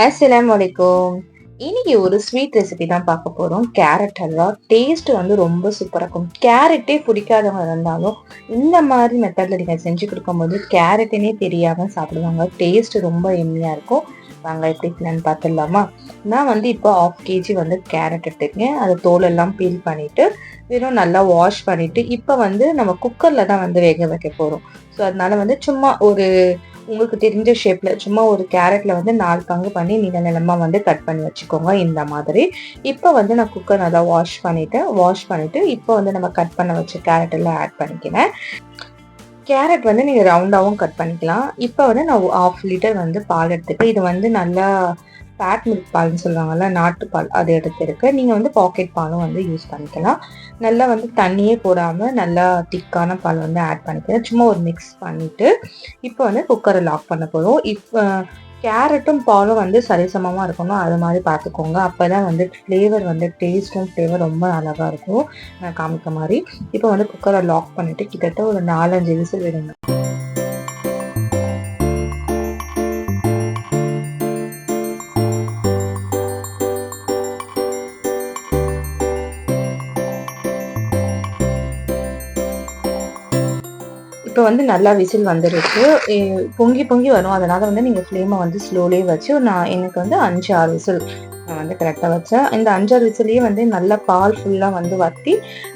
அஸ்ஸலாமு அலைக்கும். இன்னைக்கு ஒரு ஸ்வீட் ரெசிபி தான் பார்க்க போறோம். கேரட் ஹல்வா. டேஸ்ட் வந்து ரொம்ப சூப்பரா இருக்கும். கேரட்டே பிடிக்காதவங்க இருந்தாலும் இந்த மாதிரி மெத்தட்ல நீங்க செஞ்சு கொடுக்கும்போது கேரட்டுனே தெரியாம சாப்பிடுவாங்க. டேஸ்ட் ரொம்ப எம்மியா இருக்கும். வாங்க எப்படி பிளான் பார்த்துடலாமா? நான் வந்து இப்போ 1/2 kg வந்து கேரட் எடுத்துக்கேன். அதை தோலெல்லாம் பீல் பண்ணிட்டு வெறும் நல்லா வாஷ் பண்ணிட்டு இப்போ வந்து நம்ம குக்கர்ல தான் வந்து வேக வைக்க போறோம். ஸோ அதனால வந்து சும்மா ஒரு உங்களுக்கு தெரிஞ்ச ஷேப்ல சும்மா ஒரு கேரட்ல வந்து 4 பங்கு பண்ணி நீள நிலமா வந்து கட் பண்ணி வச்சுக்கோங்க இந்த மாதிரி. இப்போ வந்து நான் குக்கர் நல்லா வாஷ் பண்ணிட்டு இப்போ வந்து நம்ம கட் பண்ண வச்ச கேரட் எல்லாம் ஆட் பண்ணிக்கிறேன். கேரட் வந்து நீங்க ரவுண்டாவும் கட் பண்ணிக்கலாம். இப்போ வந்து நான் 1/2 லிட்டர் வந்து பால் எடுத்துக்கிறேன். இது வந்து நல்லா ஃபேட் மில்க் பால்னு சொல்லுவாங்கல்ல, நாட்டுப்பால் அது எடுத்துருக்கேன். நீங்கள் வந்து பாக்கெட் பாலும் வந்து யூஸ் பண்ணிக்கலாம். நல்லா வந்து தண்ணியே போடாமல் நல்லா திக்கான பால் வந்து ஆட் பண்ணிக்கிறேன். சும்மா ஒரு மிக்ஸ் பண்ணிவிட்டு இப்போ வந்து குக்கரை லாக் பண்ண போகிறோம். இப்போ கேரட்டும் பாலும் வந்து சரிசமமாக இருக்கணும், அது மாதிரி பார்த்துக்கோங்க. அப்போ தான் வந்து ஃப்ளேவர் வந்து ஃப்ளேவர் ரொம்ப அழகாக இருக்கும். நான் காமிக்க மாதிரி இப்போ வந்து குக்கரை லாக் பண்ணிவிட்டு கிட்டத்தட்ட ஒரு 4-5 விசில் விடுங்க. இப்போ வந்து நல்லா விசில் வந்துருக்கு. பொங்கி பொங்கி வரும். அதனால வந்து நீங்கள் ஃப்ளேமை வந்து ஸ்லோலே வச்சு எனக்கு வந்து 5-6 விசில் நான் வந்து கரெக்டாக வச்சேன். இந்த 5-6 விசிலையே வந்து நல்லா பால் ஃபுல்லாக வந்து வற்றி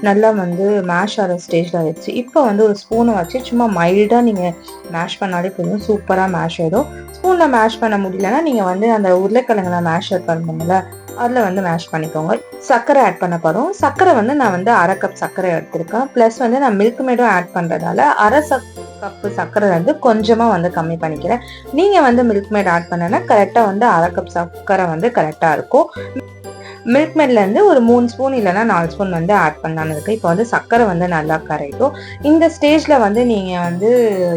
நல்லா வந்து மேஷ் ஆகிற ஸ்டேஜில் ஆயிடுச்சு. இப்போ வந்து ஒரு ஸ்பூனை வச்சு சும்மா மைல்டாக நீங்கள் மேஷ் பண்ணாலே போதும், சூப்பராக மேஷ் ஆகிடும். ஸ்பூனில் மேஷ் பண்ண முடியலன்னா நீங்கள் வந்து அந்த உருளைக்கிழங்குல மேஷ் பண்ணணும்ல, அதில் வந்து மேஷ் பண்ணிக்கோங்க. சர்க்கரை ஆட் பண்ண போகிறோம். சர்க்கரை வந்து நான் வந்து 1/2 கப் சர்க்கரை எடுத்திருக்கேன். ப்ளஸ் வந்து நான் மில்க் மேடும் ஆட் பண்ணுறதால 1/2 கப்பு சர்க்கரை வந்து கொஞ்சமாக வந்து கம்மி பண்ணிக்கிறேன். நீங்கள் வந்து மில்க் மேட் ஆட் பண்ணனா கரெக்டாக வந்து 1/2 கப் சர்க்கரை வந்து கரெக்டாக இருக்கும். மில்க் மேட்லேருந்து ஒரு 3 ஸ்பூன் இல்லைனா 4 ஸ்பூன் வந்து ஆட் பண்ணலான்னு இருக்குது. இப்போ வந்து சர்க்கரை வந்து நல்லா கரைக்கும். இந்த ஸ்டேஜில் வந்து நீங்கள் வந்து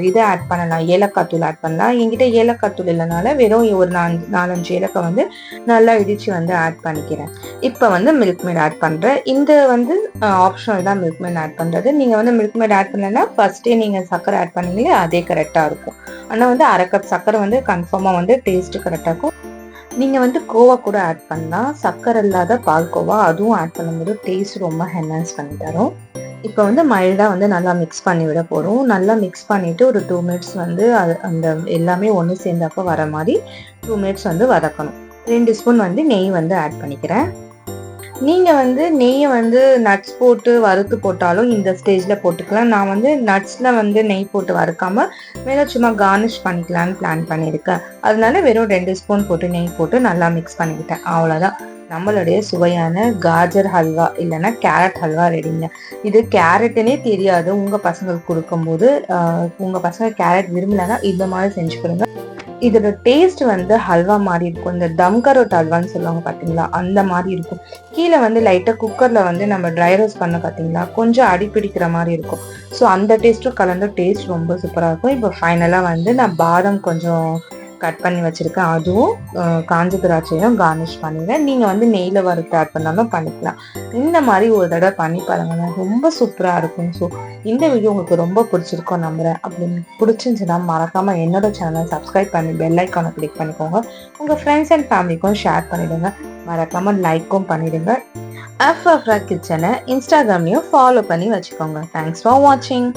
இதை ஆட் பண்ணலாம், ஏலக்காய் தூள் ஆட் பண்ணலாம். என்கிட்ட ஏலக்காய் தூள் இல்லைனால வெறும் ஒரு 4-5 ஏலக்காய் வந்து நல்லா இடித்து வந்து ஆட் பண்ணிக்கிறேன். இப்போ வந்து மில்க் மேட் ஆட் பண்ணுறேன். இந்த வந்து ஆப்ஷனல் தான் மில்க் மேட் ஆட் பண்ணுறது. நீங்கள் வந்து மில்க் மேட் ஆட் பண்ணலைன்னா ஃபஸ்ட்டே நீங்கள் சர்க்கரை ஆட் பண்ணீங்களே அதே கரெக்டாக இருக்கும். ஆனால் வந்து 1/2 கப் சர்க்கரை வந்து கன்ஃபார்மாக வந்து டேஸ்ட்டு கரெக்டாக இருக்கும். நீங்கள் வந்து கோவா கூட ஆட் பண்ணலாம். சர்க்கரை இல்லாத பால்கோவா அதுவும் ஆட் பண்ணும்போது டேஸ்ட் ரொம்ப என்ஹான்ஸ் பண்ணி தரும். இப்போ வந்து மைல்டாக வந்து நல்லா மிக்ஸ் பண்ணி விட போகிறோம். நல்லா மிக்ஸ் பண்ணிவிட்டு ஒரு 2 மினிட்ஸ் வந்து அந்த எல்லாமே ஒன்று சேர்ந்தப்போ வர மாதிரி 2 மினிட்ஸ் வந்து வதக்கணும். 2 ஸ்பூன் வந்து நெய் வந்து ஆட் பண்ணிக்கிறேன். நீங்கள் வந்து நெய்யை வந்து நட்ஸ் போட்டு வறுத்து போட்டாலும் இந்த ஸ்டேஜில் போட்டுக்கலாம். நான் வந்து நட்ஸில் வந்து நெய் போட்டு வறுக்காமல் மேலே சும்மா கார்னிஷ் பண்ணிக்கலான்னு பிளான் பண்ணியிருக்கேன். அதனால வெறும் 2 ஸ்பூன் போட்டு நெய் போட்டு நல்லா மிக்ஸ் பண்ணிக்கிட்டேன். அவ்வளோதான், நம்மளுடைய சுவையான காஜர் ஹல்வா இல்லைன்னா கேரட் ஹல்வா ரெடிங்க. இது கேரட்டுனே தெரியாது உங்கள் பசங்களுக்கு கொடுக்கும்போது. உங்கள் பசங்க கேரட் விரும்பலைன்னா இந்த மாதிரி செஞ்சு கொடுங்க. இதோட டேஸ்ட் வந்து ஹல்வா மாதிரி இருக்கும். இந்த தம் கரோட் ஹல்வான்னு சொல்லுவாங்க பார்த்தீங்களா, அந்த மாதிரி இருக்கும். கீழே வந்து லைட்டாக குக்கரில் வந்து நம்ம ட்ரை ரோஸ்ட் பண்ண பார்த்தீங்களா, கொஞ்சம் அடிப்பிடிக்கிற மாதிரி இருக்கும். ஸோ அந்த டேஸ்ட்டும் கலந்த டேஸ்ட் ரொம்ப சூப்பராக இருக்கும். இப்போ ஃபைனலாக வந்து நான் பாதாம் கொஞ்சம் கட் பண்ணி வச்சுருக்கேன், அதுவும் காஞ்ச திராட்சையும் கார்னிஷ் பண்ணிடுறேன். நீங்கள் வந்து நெய்யில் வறுத்து ஆட் பண்ணாலும் பண்ணிக்கலாம். இந்த மாதிரி ஒரு தடவை பண்ணி பாருங்க, ரொம்ப சூப்பராக இருக்கும். ஸோ இந்த வீடியோ உங்களுக்கு ரொம்ப பிடிச்சிருக்கோம் நம்புகிறேன். அப்படி பிடிச்சிருந்துச்சுன்னா மறக்காமல் என்னோட சேனலை சப்ஸ்கிரைப் பண்ணி பெல் ஐக்கானை கிளிக் பண்ணிக்கோங்க. உங்கள் ஃப்ரெண்ட்ஸ் அண்ட் ஃபேமிலிக்கும் ஷேர் பண்ணிவிடுங்க. மறக்காமல் லைக்கும் பண்ணிவிடுங்க. அஃப்ரா கிச்சனை இன்ஸ்டாகிராம்லையும் ஃபாலோ பண்ணி வச்சுக்கோங்க. தேங்க்ஸ் ஃபார் வாட்சிங்.